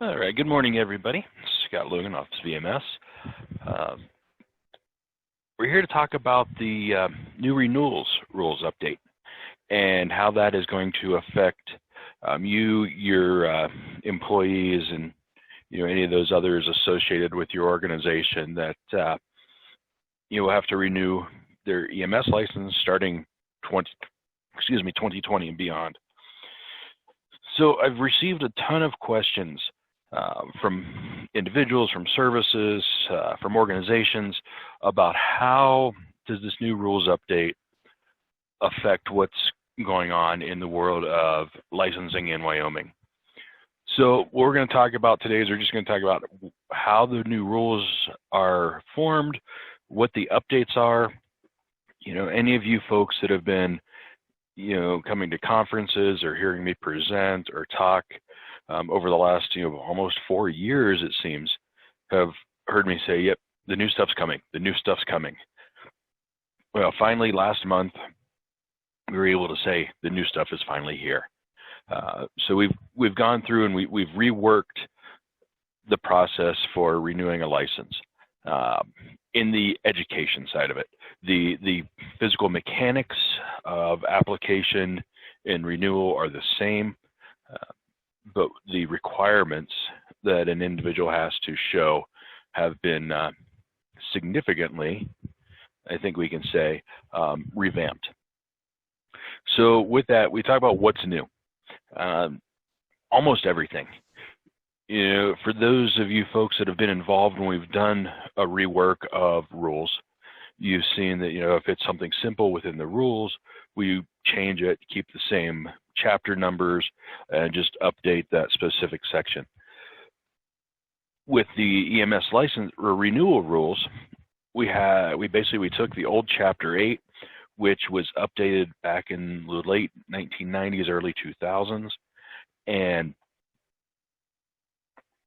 All right, good morning, everybody. Scott Logan, Office VMS. We're here to talk about the new renewals rules update and how that is going to affect you, your employees, and any of those others associated with your organization that you will have to renew their EMS license starting 2020 and beyond. So I've received a ton of questions from individuals, from services, from organizations about how does this new rules update affect what's going on in the world of licensing in Wyoming. So what we're going to talk about today is we're just going to talk about how the new rules are formed, what the updates are. Any of you folks that have been coming to conferences or hearing me present or talk over the last, almost 4 years, it seems, have heard me say, yep, the new stuff's coming, the new stuff's coming. Well, finally, last month, we were able to say the new stuff is finally here. So we've gone through and we've reworked the process for renewing a license in the education side of it. The physical mechanics of application and renewal are the same, but the requirements that an individual has to show have been significantly, I think we can say, revamped. So with that, we talk about what's new. Almost everything. For those of you folks that have been involved when we've done a rework of rules, you've seen that, if it's something simple within the rules, we change it, keep the same chapter numbers, and just update that specific section. With the EMS license or renewal rules, we took the old Chapter 8, which was updated back in the late 1990s, early 2000s, and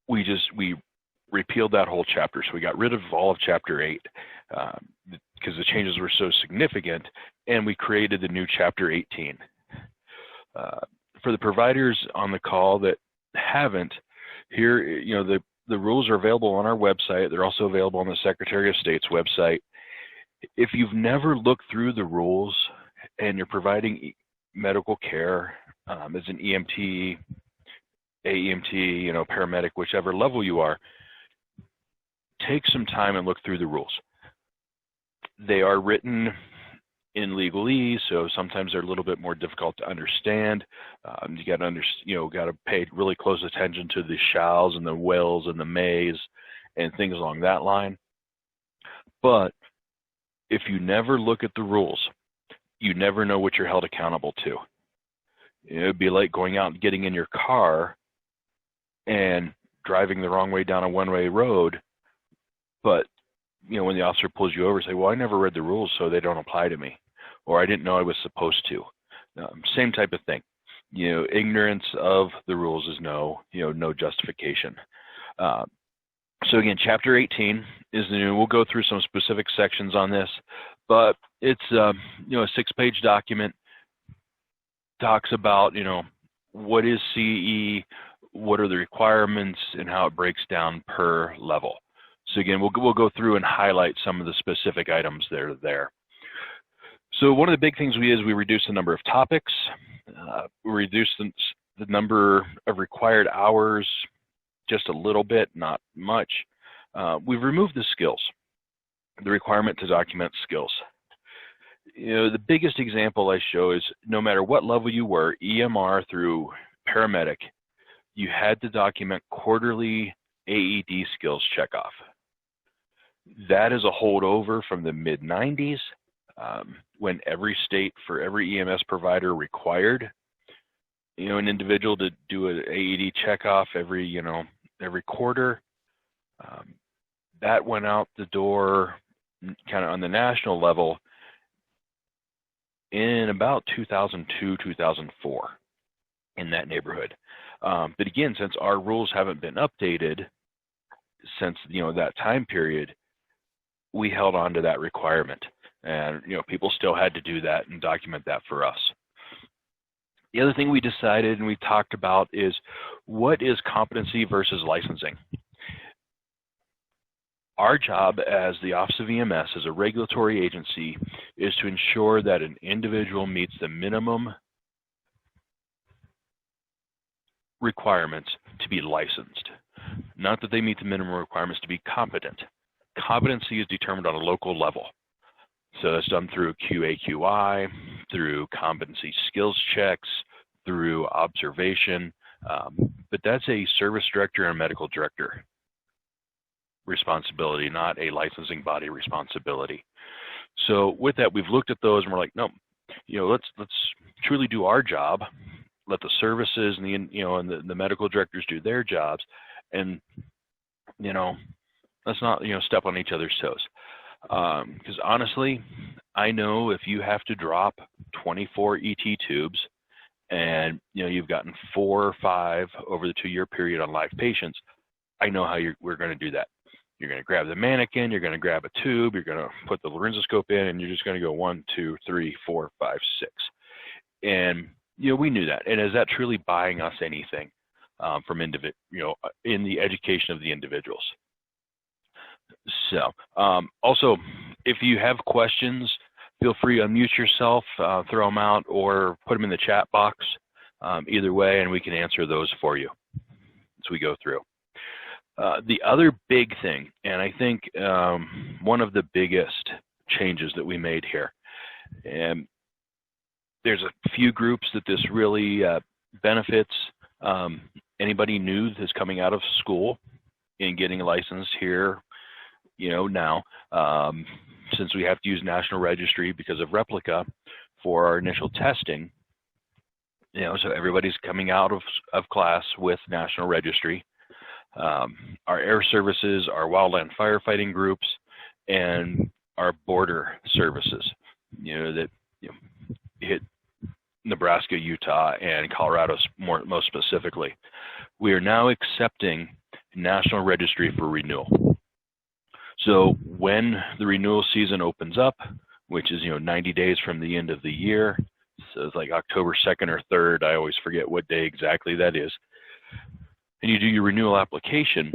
we repealed that whole chapter. So we got rid of all of Chapter 8 because the changes were so significant, and we created the new Chapter 18. For the providers on the call that haven't, here, the rules are available on our website. They're also available on the Secretary of State's website. If you've never looked through the rules and you're providing medical care as an EMT, AEMT, paramedic, whichever level you are, take some time and look through the rules. They are written in legalese, so sometimes they're a little bit more difficult to understand. You got to pay really close attention to the shalls and the wills and the mays and things along that line. But if you never look at the rules, you never know what you're held accountable to. It'd be like going out and getting in your car and driving the wrong way down a one-way road, but when the officer pulls you over, say, well, I never read the rules, so they don't apply to me, or I didn't know I was supposed to. Same type of thing. Ignorance of the rules is no justification. So again, Chapter 18 is the new. We'll go through some specific sections on this, but it's a 6-page document. Talks about what is CE, what are the requirements, and how it breaks down per level. So again, we'll go through and highlight some of the specific items that are there. So one of the big things we reduce the number of topics. We reduce the number of required hours just a little bit, not much. We've removed the skills, the requirement to document skills. The biggest example I show is no matter what level you were, EMR through paramedic, you had to document quarterly AED skills checkoff. That is a holdover from the mid-90s when every state, for every EMS provider, required an individual to do an AED checkoff every quarter. That went out the door kind of on the national level in about 2002, 2004, in that neighborhood. But again, since our rules haven't been updated since that time period, we held on to that requirement, and people still had to do that and document that for us. The other thing we decided and we talked about is what is competency versus licensing. Our job as the Office of EMS, as a regulatory agency, is to ensure that an individual meets the minimum requirements to be licensed. Not that they meet the minimum requirements to be competent. Competency is determined on a local level. So that's done through QA/QI, through competency skills checks, through observation, but that's a service director and medical director responsibility, not a licensing body responsibility. So with that, we've looked at those and we're like, no, let's truly do our job. Let the services and the medical directors do their jobs, and let's not step on each other's toes. Because honestly, I know if you have to drop 24 ET tubes, and you've gotten 4 or 5 over the 2-year period on live patients, I know how we're going to do that. You're going to grab the mannequin, you're going to grab a tube, you're going to put the laryngoscope in, and you're just going to go 1, 2, 3, 4, 5, 6. And we knew that. And is that truly buying us anything from in the education of the individuals? So, also, if you have questions, feel free to unmute yourself, throw them out, or put them in the chat box. Either way, and we can answer those for you as we go through. The other big thing, and I think one of the biggest changes that we made here, and there's a few groups that this really benefits. Anybody new that's coming out of school and getting a license here, now, since we have to use National Registry because of replica for our initial testing, so everybody's coming out of class with National Registry. Our air services, our wildland firefighting groups, and our border services, that hit Nebraska, Utah, and Colorado most specifically. We are now accepting National Registry for renewal. So when the renewal season opens up, which is 90 days from the end of the year, so it's like October 2nd or 3rd, I always forget what day exactly that is, and you do your renewal application,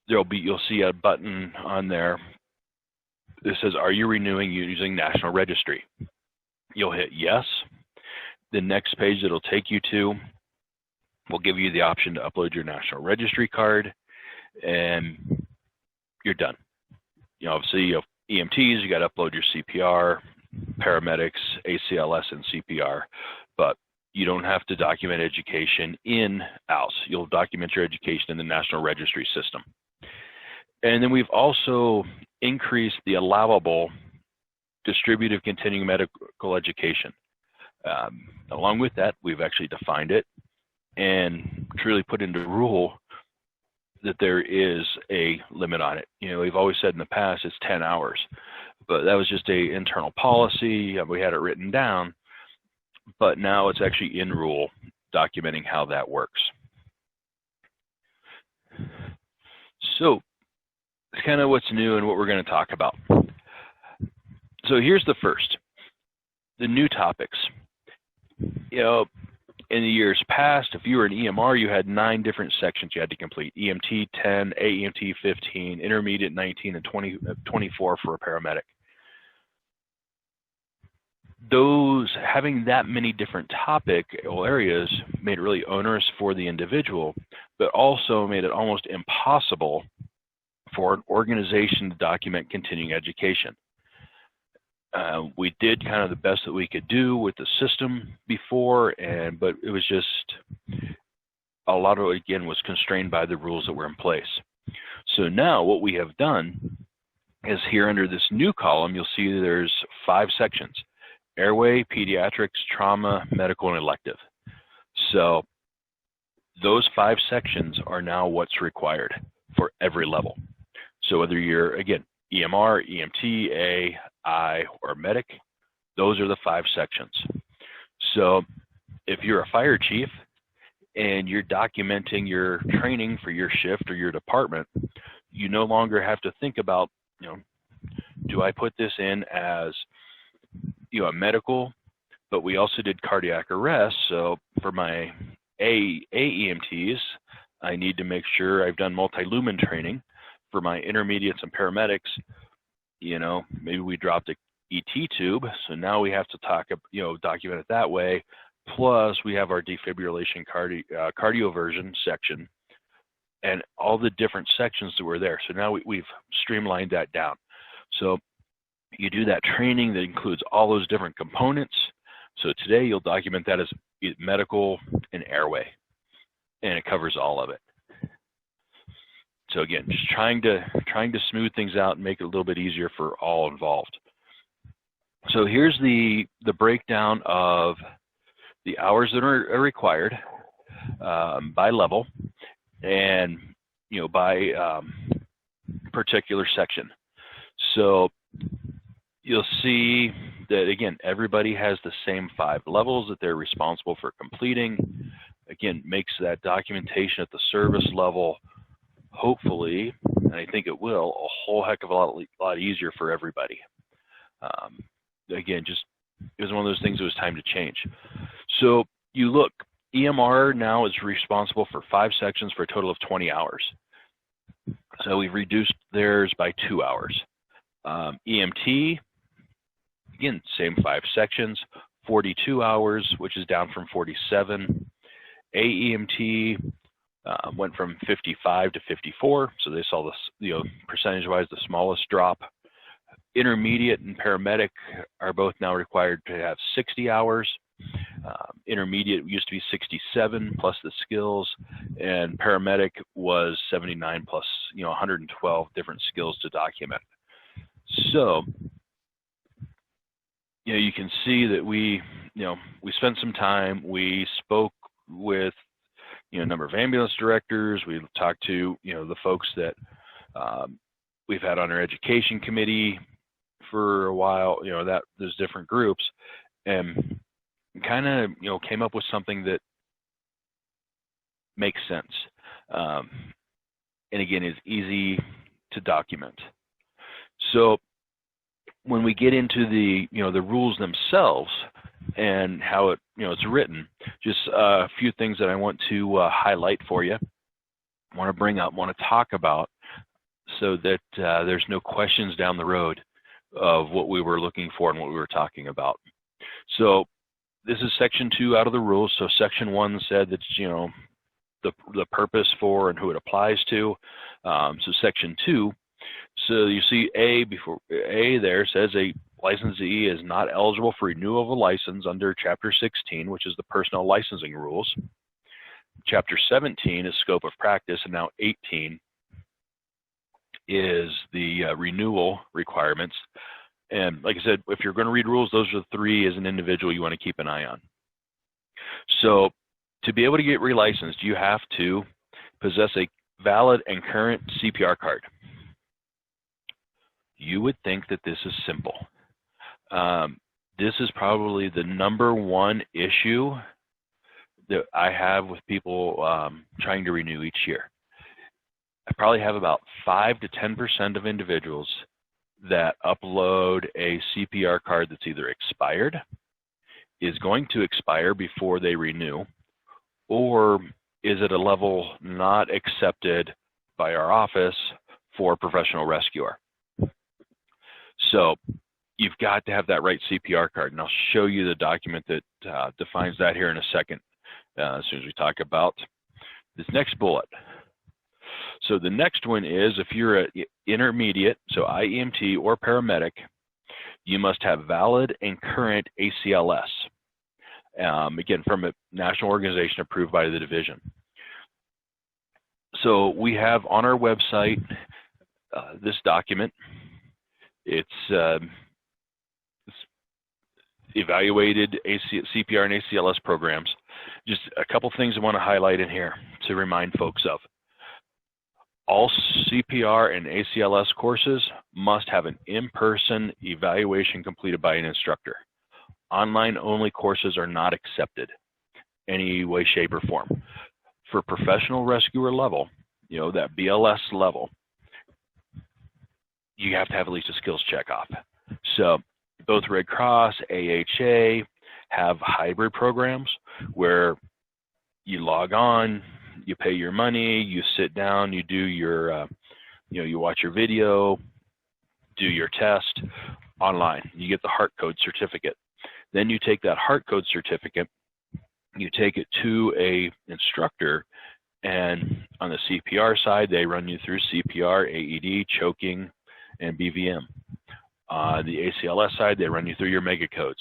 you'll see a button on there that says, are you renewing using National Registry? You'll hit yes. The next page that'll take you to will give you the option to upload your National Registry card, and you're done. Obviously, EMTs, you got to upload your CPR, paramedics, ACLS, and CPR, but you don't have to document education in ALS. You'll document your education in the National Registry system. And then we've also increased the allowable distributive continuing medical education. Along with that, we've actually defined it and truly put into rule that there is a limit on it. We've always said in the past it's 10 hours, but that was just an internal policy. We had it written down, but now it's actually in rule documenting how that works. So it's kind of what's new and what we're going to talk about. So here's the first, the new topics. In the years past, if you were an EMR, you had 9 different sections you had to complete. EMT 10, AEMT 15, intermediate 19, and 24 for a paramedic. Those, having that many different topic areas made it really onerous for the individual, but also made it almost impossible for an organization to document continuing education. We did kind of the best that we could do with the system before, but it was just, a lot of it, again, was constrained by the rules that were in place. So now what we have done is here under this new column, you'll see there's 5 sections: airway, pediatrics, trauma, medical, and elective. So those 5 sections are now what's required for every level. So whether you're, again, EMR, EMT, A, I, or medic, those are the 5 sections. So if you're a fire chief and you're documenting your training for your shift or your department, you no longer have to think about, do I put this in as a medical but we also did cardiac arrest. So for my AEMTs, I need to make sure I've done multi-lumen training. For my intermediates and paramedics, maybe we dropped a ET tube, so now we have to document it that way. Plus, we have our defibrillation cardioversion section and all the different sections that were there. So now we've streamlined that down. So you do that training that includes all those different components. So today you'll document that as medical and airway, and it covers all of it. So again, just trying to smooth things out and make it a little bit easier for all involved. So here's the breakdown of the hours that are required by level and by particular section. So you'll see that again, everybody has the same 5 levels that they're responsible for completing. Again, makes that documentation at the service level, hopefully, and I think it will, a whole heck of a lot easier for everybody. Again, just it was one of those things that was time to change. So you look, EMR now is responsible for 5 sections for a total of 20 hours. So we've reduced theirs by 2 hours. EMT, again, same 5 sections, 42 hours, which is down from 47. AEMT went from 55 to 54, so they saw this, percentage-wise, the smallest drop. Intermediate and paramedic are both now required to have 60 hours. Intermediate used to be 67 plus the skills, and paramedic was 79 plus 112 different skills to document. So you can see that we spent some time. We spoke with a number of ambulance directors. We talked to the folks that we've had on our education committee for a while, that there's different groups, and kind of came up with something that makes sense, and again is easy to document. So when we get into the the rules themselves and how it's written, just a few things that I want to highlight for you, want to bring up, want to talk about, so that there's no questions down the road of what we were looking for and what we were talking about. So this is section 2 out of the rules. So section 1 said that the purpose for and who it applies to. So section 2, so you see A there says a licensee is not eligible for renewal of a license under Chapter 16, which is the personnel licensing rules. Chapter 17 is scope of practice, and now 18 is the renewal requirements. And like I said, if you're going to read rules, those are the 3 as an individual you want to keep an eye on. So to be able to get relicensed, you have to possess a valid and current CPR card. You would think that this is simple. This is probably the #1 issue that I have with people trying to renew each year. I probably have about 5 to 10% of individuals that upload a CPR card that's either expired, is going to expire before they renew, or is at a level not accepted by our office for professional rescuer. So you've got to have that right CPR card, and I'll show you the document that defines that here in a second, as soon as we talk about this next bullet. So the next one is, if you're an intermediate, so IEMT or paramedic, you must have valid and current ACLS, again, from a national organization approved by the division. So we have on our website this document. It's evaluated CPR and ACLS programs. Just a couple things I want to highlight in here to remind folks of. All CPR and ACLS courses must have an in-person evaluation completed by an instructor. Online-only courses are not accepted any way, shape, or form. For professional rescuer level, that BLS level, you have to have at least a skills check off. So both Red Cross, AHA have hybrid programs where you log on, you pay your money, you sit down, you do your, you watch your video, do your test online. You get the heart code certificate. Then you take that heart code certificate, you take it to a instructor, and on the CPR side, they run you through CPR, AED, choking, and BVM. On the ACLS side, they run you through your mega codes.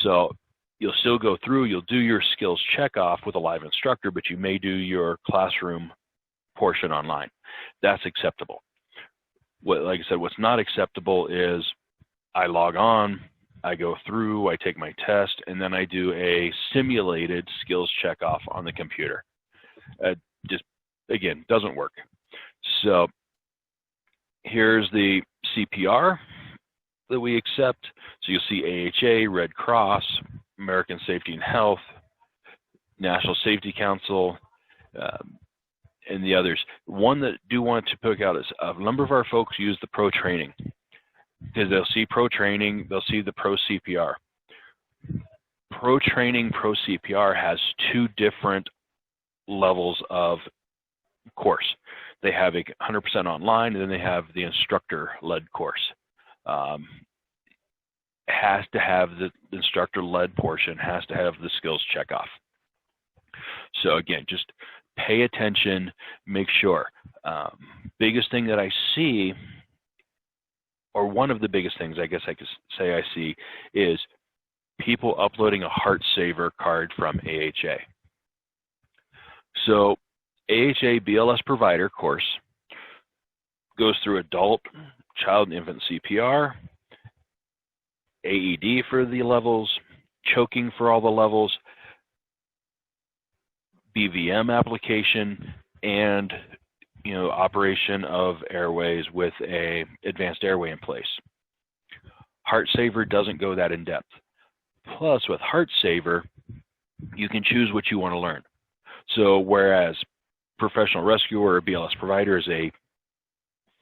So you'll still go through, you'll do your skills checkoff with a live instructor, but you may do your classroom portion online. That's acceptable. Like I said, what's not acceptable is I log on, I go through, I take my test, and then I do a simulated skills checkoff on the computer. Just, again, doesn't work. So here's the CPR that we accept. So you'll see AHA, Red Cross, American Safety and Health, National Safety Council, and the others. One that I do want to pick out is a number of our folks use the Pro Training, because they'll see Pro Training, they'll see the Pro CPR. Pro Training, Pro CPR has two different levels of course. They have a 100% online, and then they have the instructor-led course. Has to have the instructor-led portion, has to have the skills checkoff. So again, just pay attention, make sure. Biggest thing that I see, or one of the biggest things I guess I could say I see, is people uploading a Heart Saver card from AHA. So AHA BLS provider course goes through adult, child, and infant CPR, AED for the levels, choking for all the levels, BVM application, and operation of airways with a advanced airway in place. Heart Saver doesn't go that in depth. Plus, with Heart Saver, you can choose what you want to learn. So whereas professional rescuer or BLS provider is a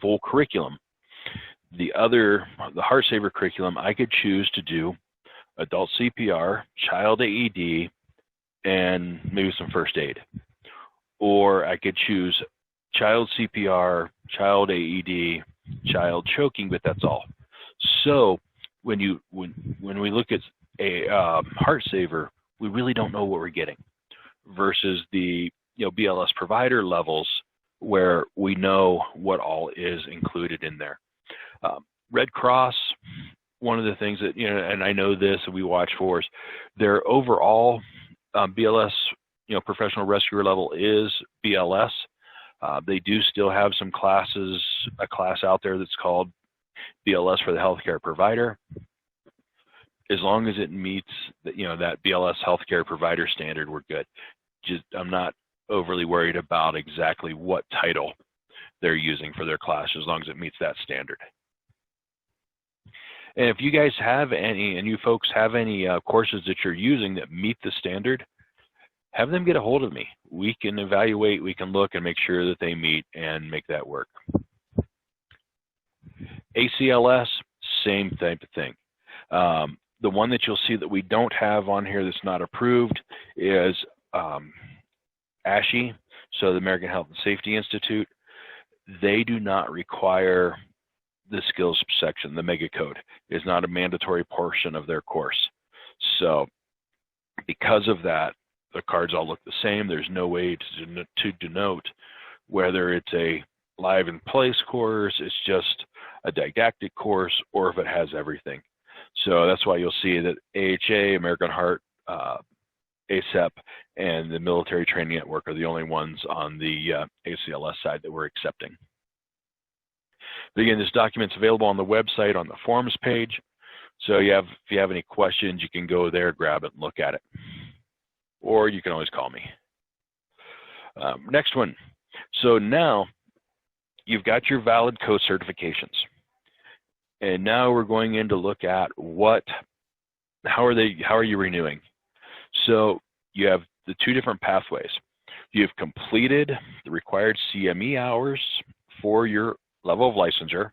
full curriculum, the Heart Saver curriculum, I could choose to do adult CPR, child AED, and maybe some first aid. Or I could choose child CPR, child AED, child choking, but that's all. So when we look at a Heart Saver, we really don't know what we're getting, versus the BLS provider levels where we know what all is included in there. Red Cross, one of the things that, and I know this and we watch for, is their overall BLS, professional rescuer level is BLS. They do still have some classes, a class out there that's called BLS for the healthcare provider. As long as it meets that BLS healthcare provider standard, we're good. I'm not overly worried about exactly what title they're using for their class, as long as it meets that standard. And if you guys have any, and you folks have any courses that you're using that meet the standard, have them get a hold of me. We can evaluate, we can look and make sure that they meet and make that work. ACLS, same type of thing. The one that you'll see that we don't have on here that's not approved is ASHE, so the American Health and Safety Institute. They do not require the skills section. The mega code is not a mandatory portion of their course. So because of that, the cards all look the same. There's no way to denote whether it's a live in place course, it's just a didactic course, or if it has everything. So that's why you'll see that AHA, American Heart, ACEP, and the Military Training Network are the only ones on the ACLS side that we're accepting. But again, this document's available on the website on the forums page. So if you have any questions, you can go there, grab it, and look at it. Or you can always call me. Next one. So now you've got your valid code certifications. And now we're going in to look at how are you renewing? So you have the two different pathways. You've completed the required CME hours for your level of licensure.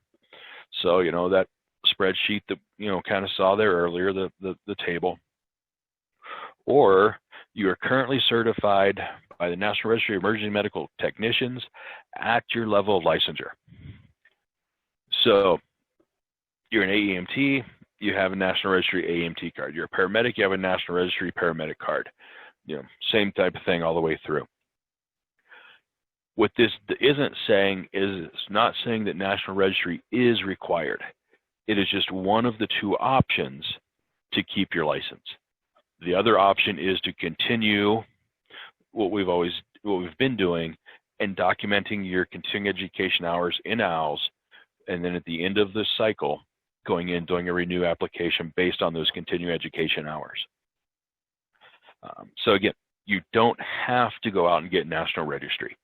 So, that spreadsheet that, kind of saw there earlier, the table. or you are currently certified by the National Registry of Emergency Medical Technicians at your level of licensure. So you're an AEMT, you have a National Registry AEMT card. You're a paramedic, you have a National Registry paramedic card. Same type of thing all the way through. What this isn't saying is it's not saying that National Registry is required. It is just one of the two options to keep your license. The other option is to continue what we've been doing and documenting your continuing education hours in OWLS, and then at the end of this cycle, going in, doing a renew application based on those continuing education hours. So again, you don't have to go out and get National Registry.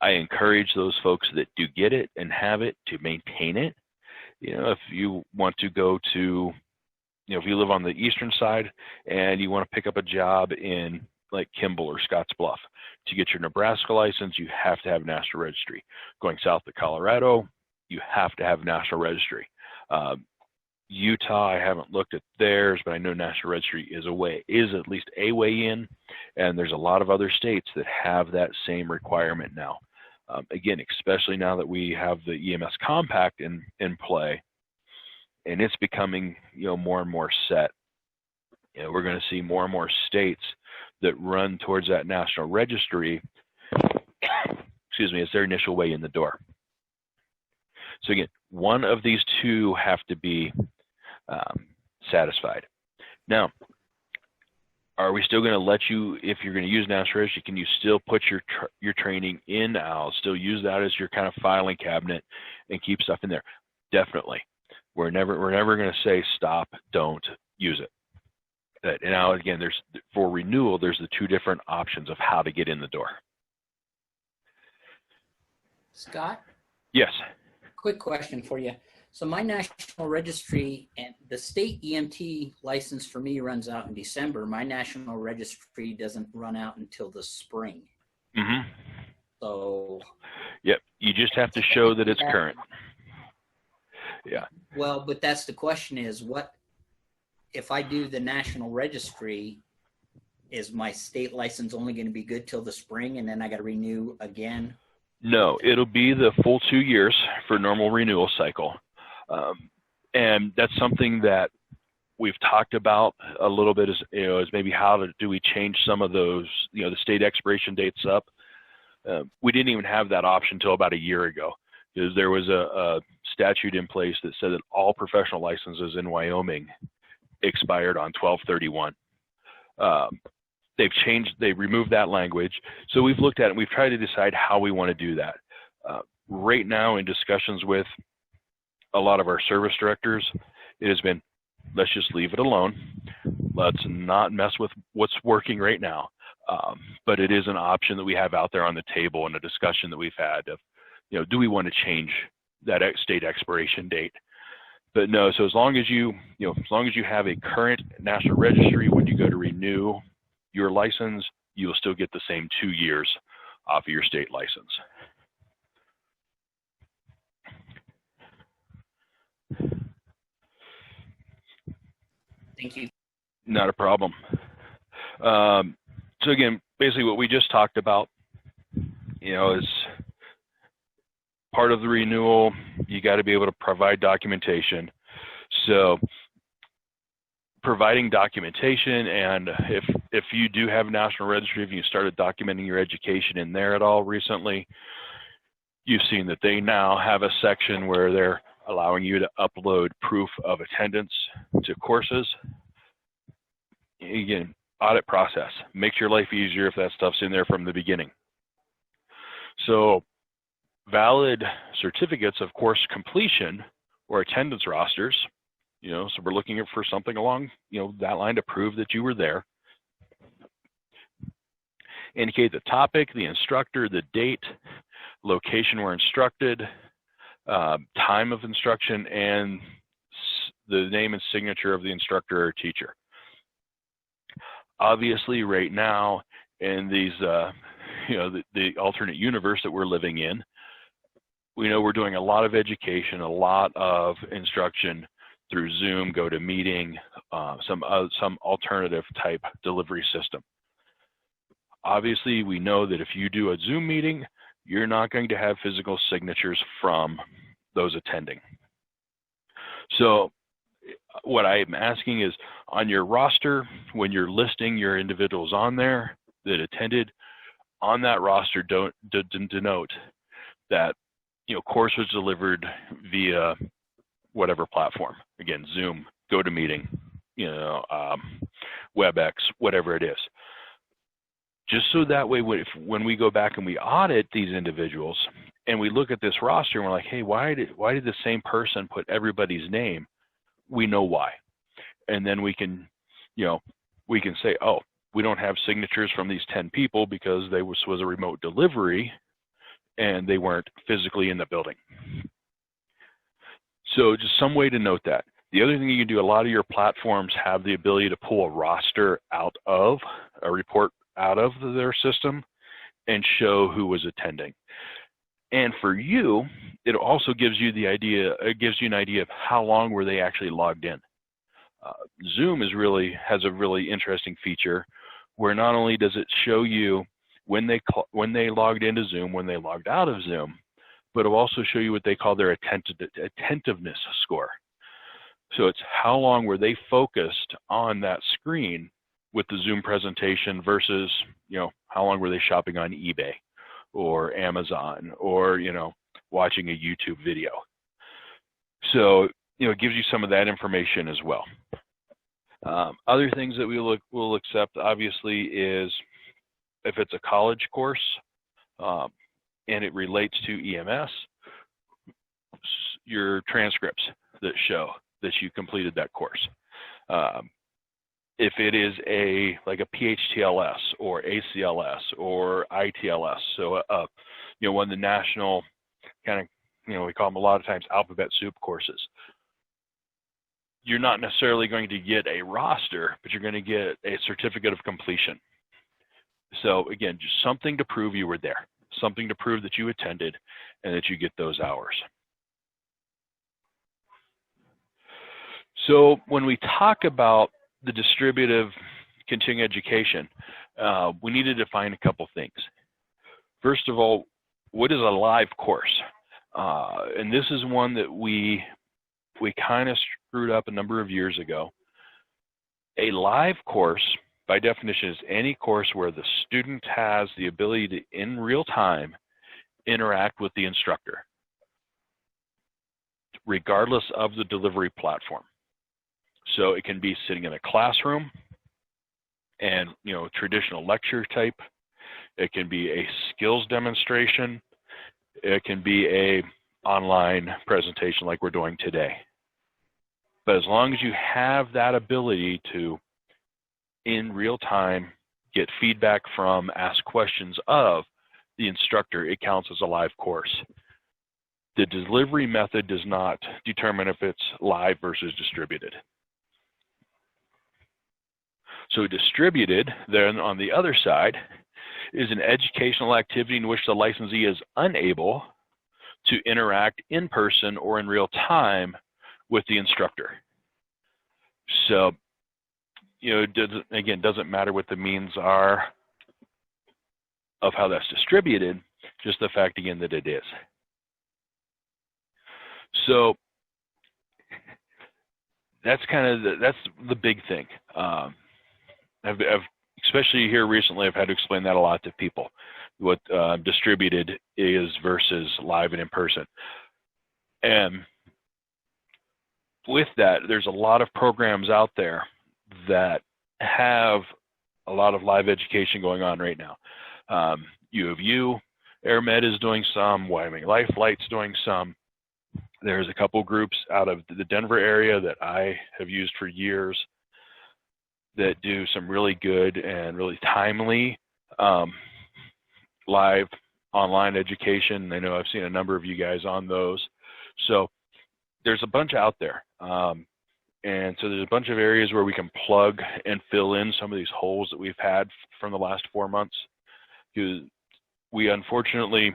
I encourage those folks that do get it and have it to maintain it. If you want to go to, if you live on the eastern side and you want to pick up a job in like Kimball or Scotts Bluff, to get your Nebraska license, you have to have National Registry. Going south to Colorado, you have to have National Registry. Utah, I haven't looked at theirs, but I know National Registry is at least a way in, and there's a lot of other states that have that same requirement now. Again, especially now that we have the EMS Compact in play, and it's becoming more and more set. We're going to see more and more states that run towards that National Registry, excuse me, as their initial way in the door. So again, one of these two have to be satisfied. Now, are we still going to let you, if you're going to use National Registry, can you still put your training in OWLS, still use that as your kind of filing cabinet and keep stuff in there? Definitely. We're never going to say stop, don't use it. And now again, for renewal, there's the two different options of how to get in the door. Scott? Yes. Quick question for you. So my National Registry and the state EMT license for me runs out in December. My National Registry doesn't run out until the spring. Mm-hmm. So. Yep. You just have to show that it's current. Yeah. Well, but that's the question is, what if I do the National Registry, is my state license only going to be good till the spring and then I got to renew again? No, it'll be the full 2 years for normal renewal cycle. And that's something that we've talked about a little bit as maybe how do we change some of those, the state expiration dates up. We didn't even have that option until about a year ago, because there was a statute in place that said that all professional licenses in Wyoming expired on 12/31. They've removed that language. So we've looked at it and we've tried to decide how we want to do that. Right now, in discussions with a lot of our service directors, it has been, let's just leave it alone. Let's not mess with what's working right now. But it is an option that we have out there on the table, and a discussion that we've had of, do we want to change that state expiration date? But no, so as long as you have a current National Registry, when you go to renew your license, you'll still get the same 2 years off of your state license. Thank you. Not a problem. So again, basically what we just talked about, is part of the renewal, you got to be able to provide documentation. So providing documentation, and if you do have a National Registry, if you started documenting your education in there at all recently, you've seen that they now have a section where they're allowing you to upload proof of attendance to courses. Again, audit process makes your life easier if that stuff's in there from the beginning. So valid certificates of course completion or attendance rosters, so we're looking for something along, that line to prove that you were there. Indicate the topic, the instructor, the date, location where instructed, time of instruction, and the name and signature of the instructor or teacher. Obviously, right now, in these, the alternate universe that we're living in, we know we're doing a lot of education, a lot of instruction through Zoom, GoToMeeting, some alternative type delivery system. Obviously, we know that if you do a Zoom meeting, you're not going to have physical signatures from those attending. So what I'm asking is, on your roster, when you're listing your individuals on there that attended, on that roster, denote that course was delivered via whatever platform. Again, Zoom, GoToMeeting, WebEx, whatever it is. Just so that way, when we go back and we audit these individuals and we look at this roster and we're like, hey, why did the same person put everybody's name? We know why. And then we can say, oh, we don't have signatures from these 10 people because they was a remote delivery and they weren't physically in the building. So just some way to note that. The other thing you can do, a lot of your platforms have the ability to pull a roster out of a report out of their system and show who was attending. And for you, it also gives you an idea of how long were they actually logged in. Zoom has a really interesting feature where not only does it show you when they logged into Zoom, when they logged out of Zoom, but it'll also show you what they call their attentiveness score. So it's how long were they focused on that screen with the Zoom presentation versus, how long were they shopping on eBay or Amazon or, watching a YouTube video. So, it gives you some of that information as well. Other things that we'll accept, obviously, is if it's a college course and it relates to EMS, your transcripts that show that you completed that course. If it is like a PHTLS or ACLS or ITLS, so one of the national kind of, we call them a lot of times alphabet soup courses. You're not necessarily going to get a roster, but you're going to get a certificate of completion. So again, just something to prove you were there, something to prove that you attended and that you get those hours. So when we talk about the distributive continuing education, we need to define a couple things. First of all, what is a live course? And this is one that we kind of screwed up a number of years ago. A live course, by definition, is any course where the student has the ability to, in real time, interact with the instructor, regardless of the delivery platform. So it can be sitting in a classroom and, traditional lecture type. It can be a skills demonstration. It can be a online presentation like we're doing today. But as long as you have that ability to, in real time, get feedback from, ask questions of the instructor, it counts as a live course. The delivery method does not determine if it's live versus distributed. So distributed, then on the other side, is an educational activity in which the licensee is unable to interact in person or in real time with the instructor. So, it doesn't matter what the means are of how that's distributed, just the fact, again, that it is. So that's that's the big thing. I've especially here recently, I've had to explain that a lot to people, what distributed is versus live and in person. And with that, there's a lot of programs out there that have a lot of live education going on right now. U of U, AirMed is doing some, Wyoming Life Flight's doing some. There's a couple groups out of the Denver area that I have used for years that do some really good and really timely live online education. I know I've seen a number of you guys on those. So there's a bunch out there. And so there's a bunch of areas where we can plug and fill in some of these holes that we've had from the last 4 months. Because we unfortunately,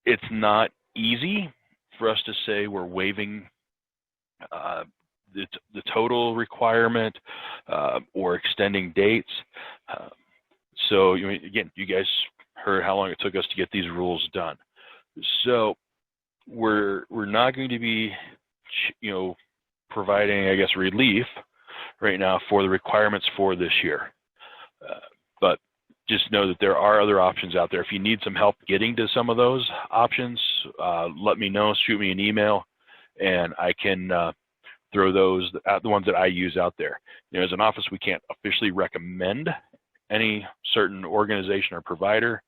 it's not easy for us to say we're waiving the total requirement, or extending dates. So again, you guys heard how long it took us to get these rules done. So we're not going to be, providing, I guess, relief right now for the requirements for this year. But just know that there are other options out there. If you need some help getting to some of those options, let me know, shoot me an email, and I can throw those out, the ones that I use out there. As an office, we can't officially recommend any certain organization or provider,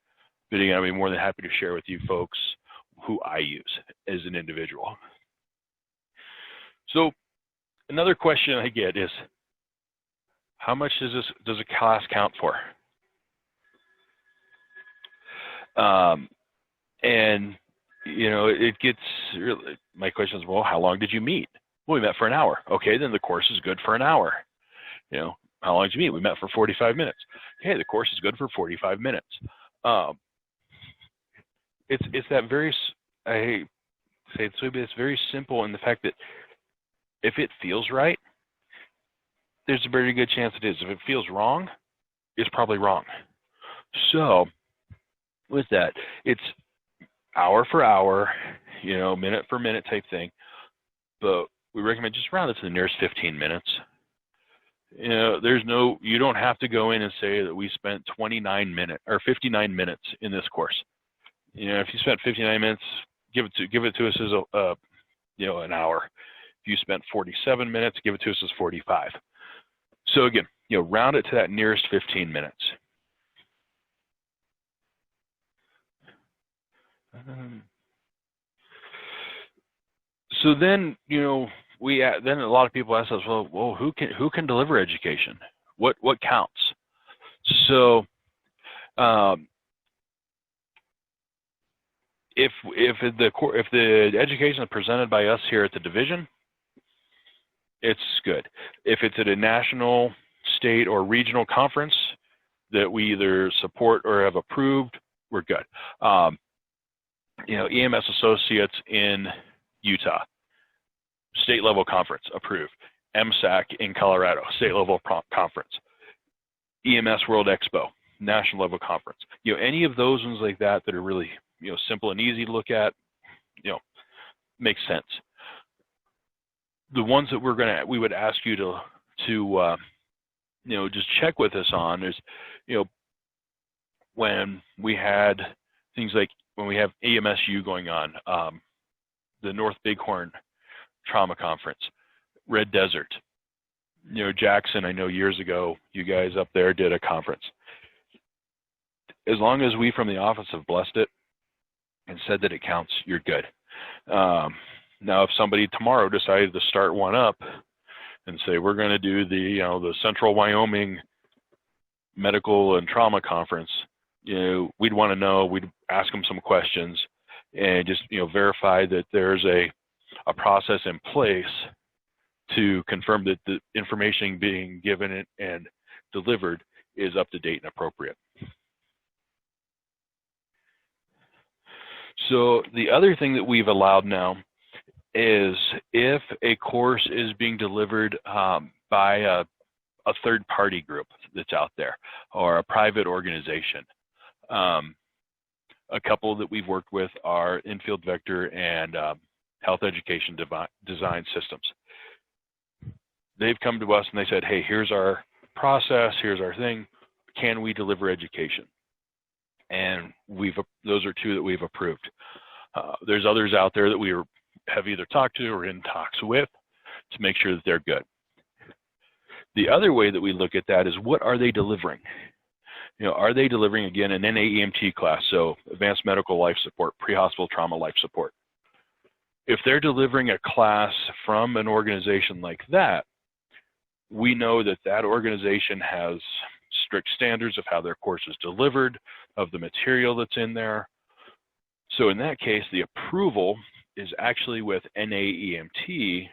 but again, I'd be more than happy to share with you folks who I use as an individual. So another question I get is, how much does a class count for? And it gets really, my question is, well, how long did you meet? Well, we met for an hour. Okay, then the course is good for an hour. How long did you meet? We met for 45 minutes. Okay, the course is good for 45 minutes. It's that very, I say it's very simple in the fact that if it feels right, there's a very good chance it is. If it feels wrong, it's probably wrong. So with that, it's hour for hour, minute for minute type thing. But we recommend just round it to the nearest 15 minutes. You don't have to go in and say that we spent 29 minutes or 59 minutes in this course. If you spent 59 minutes, give it to us as an hour. If you spent 47 minutes, give it to us as 45. So again, round it to that nearest 15 minutes. So then, then a lot of people ask us, well, who can deliver education? What counts? So, if the education is presented by us here at the division, it's good. If it's at a national, state, or regional conference that we either support or have approved, we're good. EMS Associates in Utah, state level conference, approved. MSAC in Colorado, state level conference. EMS World Expo, national level conference. Any of those ones like that are really, simple and easy to look at, makes sense. The ones that we would ask you to just check with us on is, when we had things like, when we have AMSU going on, the North Bighorn Trauma Conference, Red Desert, Jackson, I know years ago, you guys up there did a conference. As long as we from the office have blessed it and said that it counts, you're good. Now, if somebody tomorrow decided to start one up and say, we're going to do the Central Wyoming Medical and Trauma Conference, we'd want to know, we'd ask them some questions and just, verify that there's a process in place to confirm that the information being given and delivered is up to date and appropriate. So the other thing that we've allowed now is if a course is being delivered by a third-party group that's out there or a private organization. A couple that we've worked with are Infield Vector and Health Education Design Systems. They've come to us and they said, hey, here's our process, here's our thing, can we deliver education? And those are two that we've approved. There's others out there that we have either talked to or in talks with to make sure that they're good. The other way that we look at that is, what are they delivering? Are they delivering, again, an NAEMT class, so Advanced Medical Life Support, Pre-Hospital Trauma Life Support? If they're delivering a class from an organization like that, we know that that organization has strict standards of how their course is delivered, of the material that's in there. So in that case, the approval is actually with NAEMT,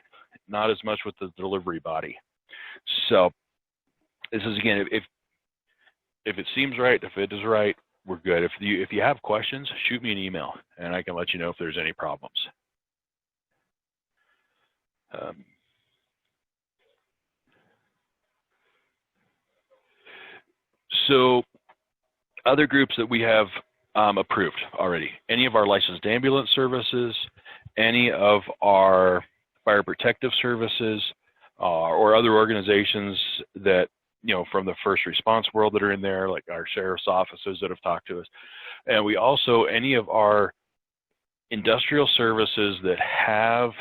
not as much with the delivery body. So this is, again, if it seems right, if it is right, we're good. If you have questions, shoot me an email and I can let you know if there's any problems. Um, so other groups that we have approved already, any of our licensed ambulance services, any of our fire protective services, or other organizations that, from the first response world that are in there, like our sheriff's offices that have talked to us. And we also, any of our industrial services that have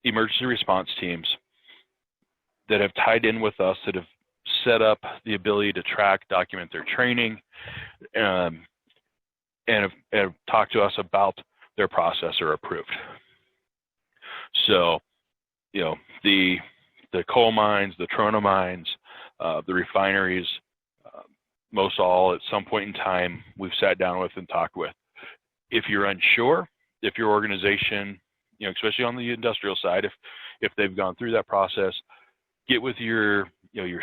emergency response teams that have tied in with us, that have set up the ability to track, document their training, and have talked to us about their process, are approved. So, the coal mines, the trona mines, the refineries, most all at some point in time we've sat down with and talked with. If you're unsure, if your organization, especially on the industrial side, if they've gone through that process, get with your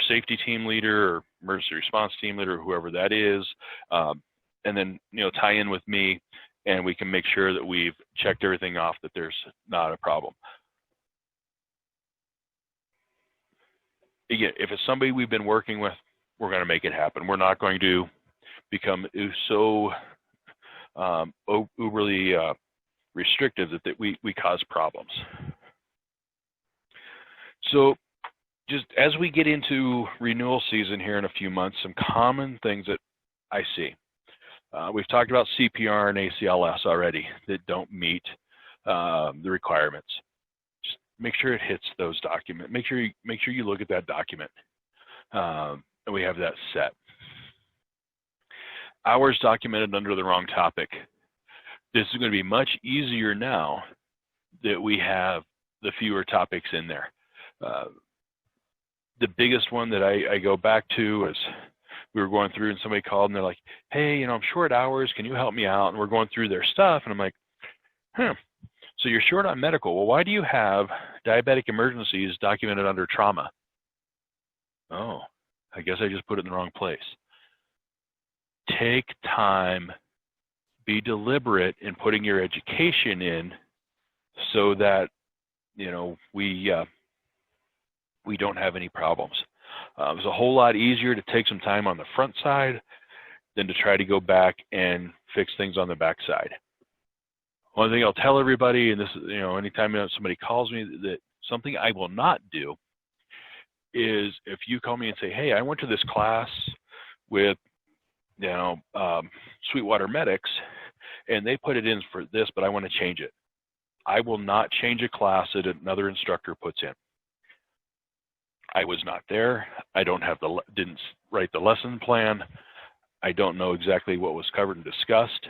safety team leader or emergency response team leader, whoever that is, and then tie in with me, and we can make sure that we've checked everything off, that there's not a problem. Again, if it's somebody we've been working with, we're going to make it happen. We're not going to become so overly restrictive that we cause problems. So just as we get into renewal season here in a few months, some common things that I see. We've talked about CPR and ACLS already that don't meet the requirements. Just make sure it hits those documents. Make sure you look at that document, and we have that set. Hours documented under the wrong topic. This is going to be much easier now that we have the fewer topics in there. The biggest one that I go back to is we were going through and somebody called and they're like, hey, I'm short hours. Can you help me out? And we're going through their stuff. And I'm like, so you're short on medical. Well, why do you have diabetic emergencies documented under trauma? Oh, I guess I just put it in the wrong place. Take time, be deliberate in putting your education in so that, we don't have any problems. It's a whole lot easier to take some time on the front side than to try to go back and fix things on the back side. One thing I'll tell everybody, and this is, anytime somebody calls me, that something I will not do is if you call me and say, hey, I went to this class with, Sweetwater Medics, and they put it in for this, but I want to change it. I will not change a class that another instructor puts in. I was not there. I didn't write the lesson plan. I don't know exactly what was covered and discussed.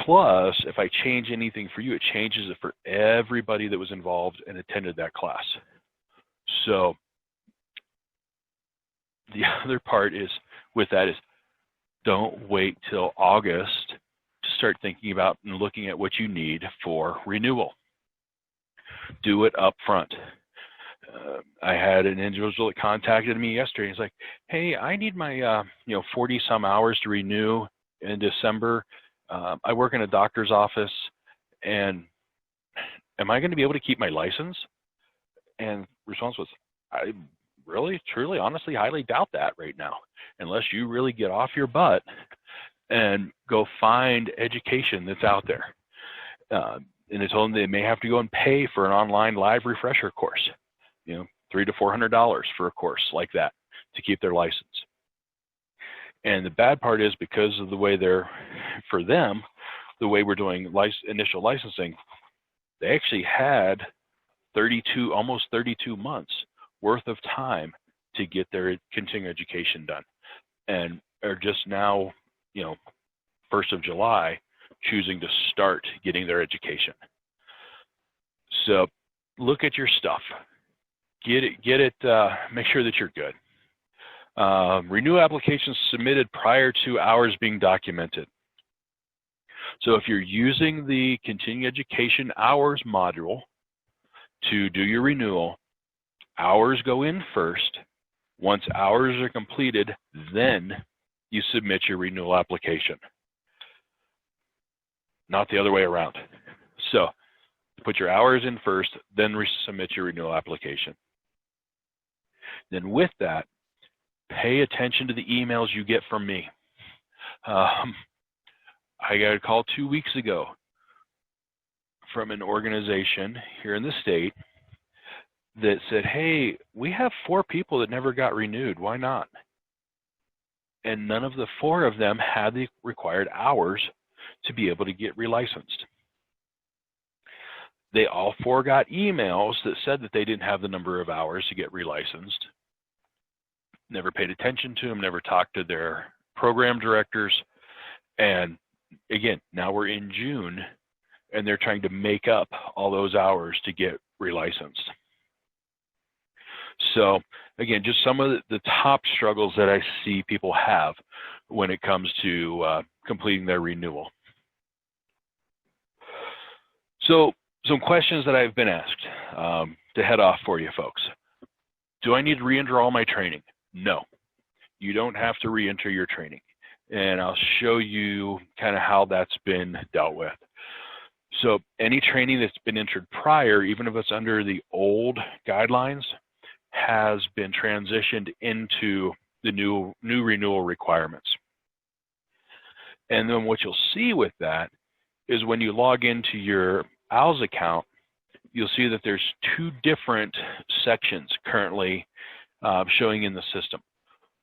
Plus, if I change anything for you, it changes it for everybody that was involved and attended that class. So the other part is with that is don't wait till August to start thinking about and looking at what you need for renewal. Do it up front. I had an individual that contacted me yesterday. He's like, hey, I need my 40 some hours to renew in December. I work in a doctor's office, and am I going to be able to keep my license? And response was, I really, truly, honestly, highly doubt that right now, unless you really get off your butt and go find education that's out there. And they told them they may have to go and pay for an online live refresher course, $300 to $400 for a course like that to keep their license. And the bad part is because of the way for them, the way we're doing initial licensing, they actually had almost 32 months worth of time to get their continuing education done, and are just now, 1st of July, choosing to start getting their education. So look at your stuff. Get it, make sure that you're good. Renew applications submitted prior to hours being documented. So if you're using the continuing education hours module to do your renewal, hours go in first. Once hours are completed, then you submit your renewal application. Not the other way around. So Put your hours in first, then submit your renewal application. Then with that, pay attention to the emails you get from me. I got a call 2 weeks ago from an organization here in the state that said, hey, we have 4 people that never got renewed. Why not? And none of the 4 of them had the required hours to be able to get relicensed. They all 4 got emails that said that they didn't have the number of hours to get relicensed. Never paid attention to them, never talked to their program directors. And again, now we're in June and they're trying to make up all those hours to get relicensed. So again, just some of the top struggles that I see people have when it comes to completing their renewal. So some questions that I've been asked to head off for you folks. Do I need to re-enter all my training? No, you don't have to re-enter your training. And I'll show you kind of how that's been dealt with. So any training that's been entered prior, even if it's under the old guidelines, has been transitioned into the new renewal requirements. And then what you'll see with that is when you log into your OWLS account, you'll see that there's 2 different sections currently showing in the system.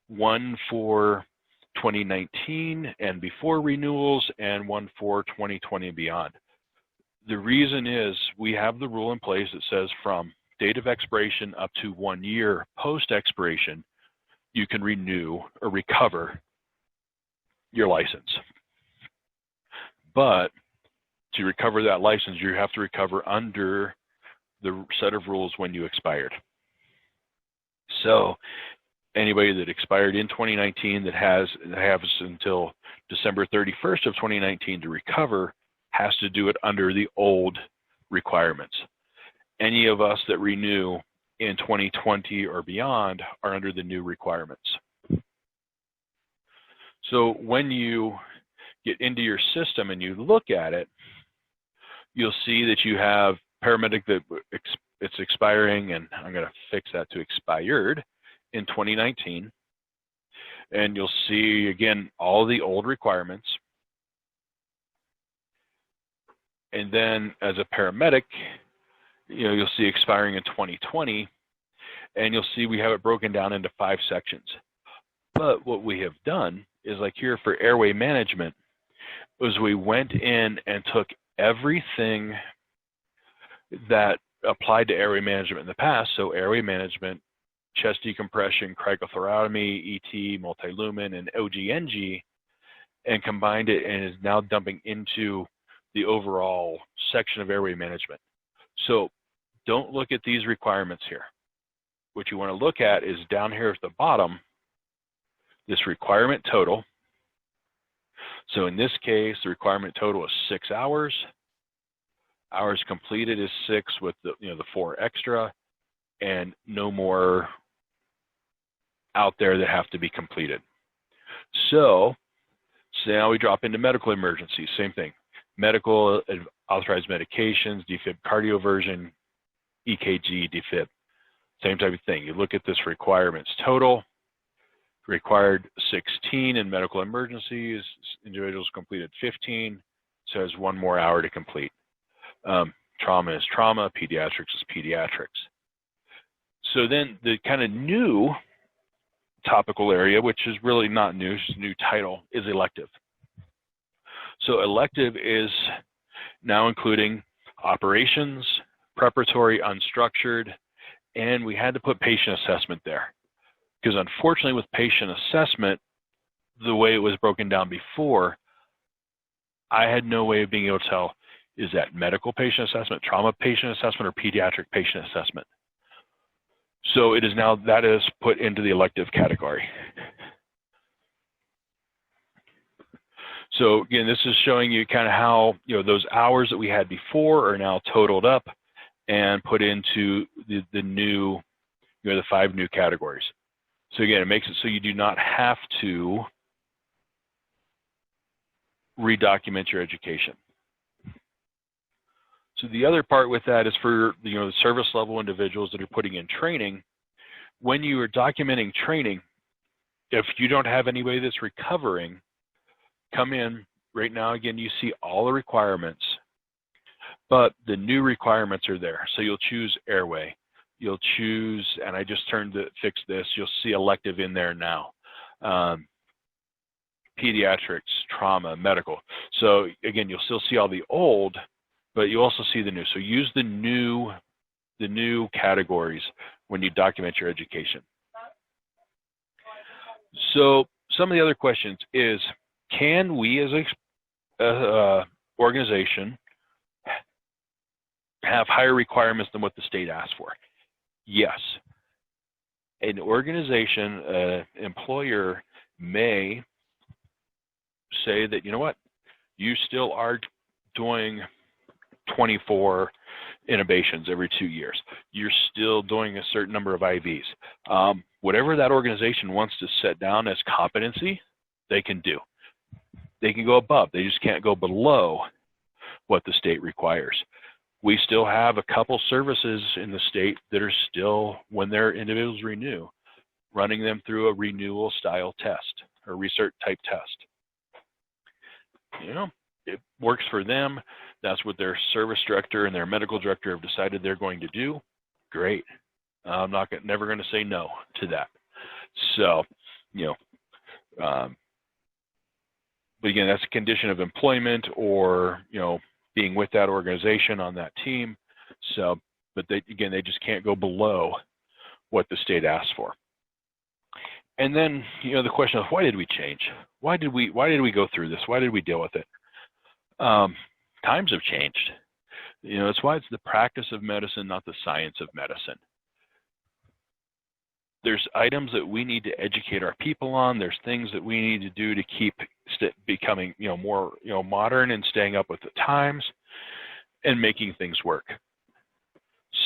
One for 2019 and before renewals, and one for 2020 and beyond. The reason is we have the rule in place that says from date of expiration up to 1 year post expiration, you can renew or recover your license. But to recover that license, you have to recover under the set of rules when you expired. So anybody that expired in 2019 that has until December 31st of 2019 to recover has to do it under the old requirements. Any of us that renew in 2020 or beyond are under the new requirements. So when you get into your system and you look at it, you'll see that you have paramedic that it's expiring, and I'm going to fix that to expired in 2019. And you'll see, again, all the old requirements. And then as a paramedic, you'll see expiring in 2020, and you'll see we have it broken down into 5 sections. But what we have done is, like here for airway management, was we went in and took everything that applied to airway management in the past, so airway management, chest decompression, cricothyrotomy, ET, multilumen, and OG-NG, and combined it, and is now dumping into the overall section of airway management. So don't look at these requirements here. What you want to look at is down here at the bottom, this requirement total. So in this case, the requirement total is 6 hours. Hours completed is 6 with the 4 extra, and no more out there that have to be completed. So now we drop into medical emergencies, same thing. Medical authorized medications, defib cardioversion, EKG, defib, same type of thing. You look at this requirements total, required 16 in medical emergencies, individuals completed 15, so has 1 more hour to complete. Trauma is trauma, pediatrics is pediatrics. So then the kind of new topical area, which is really not new, it's just a new title, is elective. So elective is now including operations, preparatory, unstructured, and we had to put patient assessment there. Because unfortunately with patient assessment, the way it was broken down before, I had no way of being able to tell, is that medical patient assessment, trauma patient assessment, or pediatric patient assessment? So it is now, that is put into the elective category. So again, this is showing you kind of how, those hours that we had before are now totaled up and put into the new, the 5 new categories. So again, it makes it so you do not have to redocument your education. So the other part with that is for the service level individuals that are putting in training. When you are documenting training, if you don't have anybody that's recovering, come in right now. Again, you see all the requirements, but the new requirements are there. So you'll choose airway. You'll choose, and I just fixed this. You'll see elective in there now. Pediatrics, trauma, medical. So again, you'll still see all the old, but you also see the new. So use the new categories when you document your education. So some of the other questions is, can we as a organization have higher requirements than what the state asks for? Yes. An organization, employer may say that, you know what, you still are doing 24 intubations every 2 years. You're still doing a certain number of IVs. Whatever that organization wants to set down as competency, they can do. They can go above. They just can't go below what the state requires. We still have a couple services in the state that are still, when their individuals renew, running them through a renewal style test or research type test. It works for them. That's what their service director and their medical director have decided they're going to do. Great. I'm never going to say no to that. So, but again, that's a condition of employment or, being with that organization on that team. So, but they just can't go below what the state asks for. And then, the question of why did we change? Why did we go through this? Why did we deal with it? Times have changed. That's why it's the practice of medicine, not the science of medicine. There's items that we need to educate our people on. There's things that we need to do to keep becoming, more, modern and staying up with the times and making things work.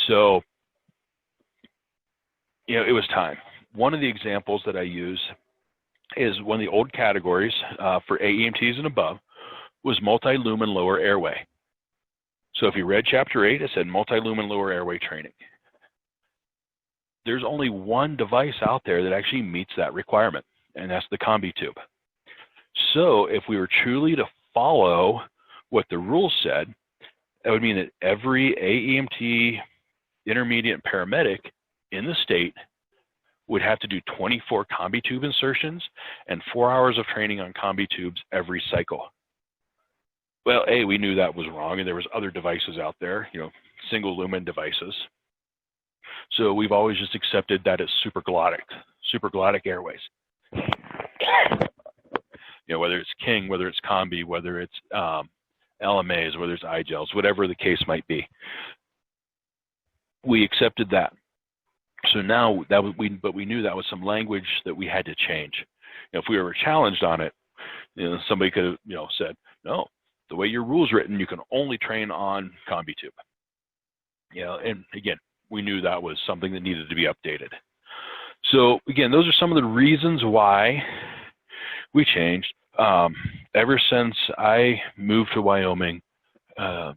So, it was time. One of the examples that I use is one of the old categories for AEMTs and above was multi-lumen lower airway. So if you read Chapter 8, it said multi-lumen lower airway training. There's only one device out there that actually meets that requirement, and that's the combi tube. So if we were truly to follow what the rules said, that would mean that every AEMT, intermediate, and paramedic in the state would have to do 24 combi tube insertions and 4 hours of training on combi tubes every cycle. Well, we knew that was wrong, and there was other devices out there, single lumen devices. So we've always just accepted that as supraglottic airways. Whether it's King, whether it's combi, whether it's LMAs, whether it's iGels, whatever the case might be. We accepted that. So now but we knew that was some language that we had to change. If we were challenged on it, somebody could have, said, no, the way your rule's written, you can only train on combi tube. And again, we knew that was something that needed to be updated. So again, those are some of the reasons why we changed. Ever since I moved to Wyoming, as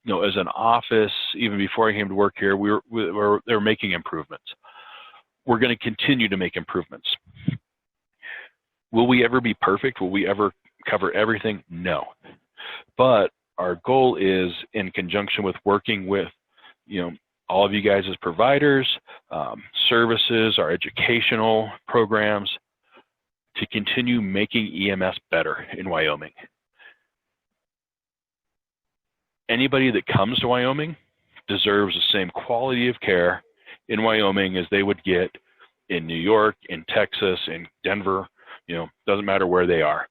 an office, even before I came to work here, they were making improvements. We're going to continue to make improvements. Will we ever be perfect? Will we ever cover everything? No. But our goal is, in conjunction with working with, all of you guys as providers, services, our educational programs, to continue making EMS better in Wyoming. Anybody that comes to Wyoming deserves the same quality of care in Wyoming as they would get in New York, in Texas, in Denver, doesn't matter where they are.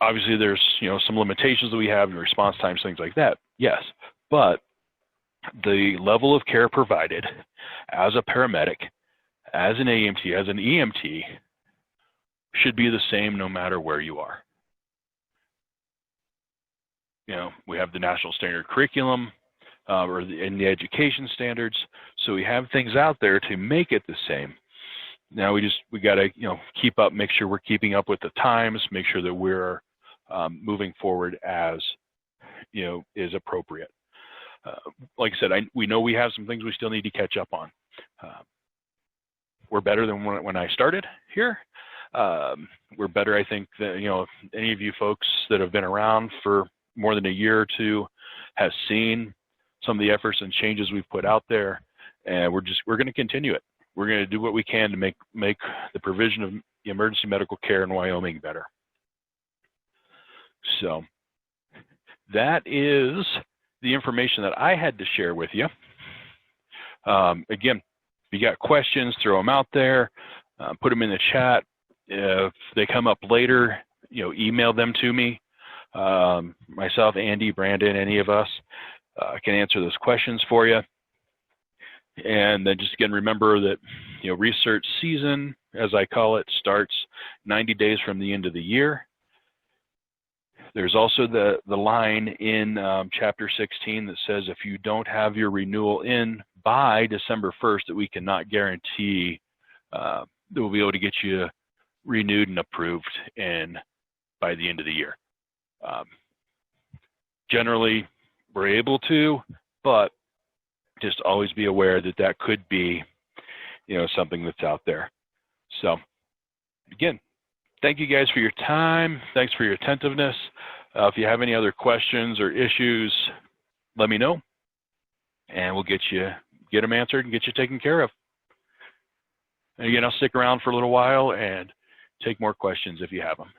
Obviously there's, some limitations that we have in response times, things like that. Yes, but the level of care provided as a paramedic, as an AEMT, as an EMT, should be the same no matter where you are. We have the national standard curriculum in the education standards, so we have things out there to make it the same. Now we got to keep up, make sure we're keeping up with the times, make sure that we're moving forward as is appropriate. Like I said, we know we have some things we still need to catch up on. We're better than when I started here. We're better, I think, than any of you folks that have been around for more than a year or two have seen some of the efforts and changes we've put out there, and we're going to continue it. We're going to do what we can to make the provision of emergency medical care in Wyoming better. So that is the information that I had to share with you. Again, if you got questions, throw them out there, put them in the chat. If they come up later, email them to me. Myself, Andy, Brandon, any of us can answer those questions for you. And then just again, remember that research season, as I call it, starts 90 days from the end of the year. There's also the line in Chapter 16 that says if you don't have your renewal in by December 1st, that we cannot guarantee that we'll be able to get you renewed and approved by the end of the year. Generally, we're able to, but just always be aware that that could be, something that's out there. So, again, thank you guys for your time. Thanks for your attentiveness. If you have any other questions or issues, let me know, and we'll get them answered and get you taken care of. And again, I'll stick around for a little while and take more questions if you have them.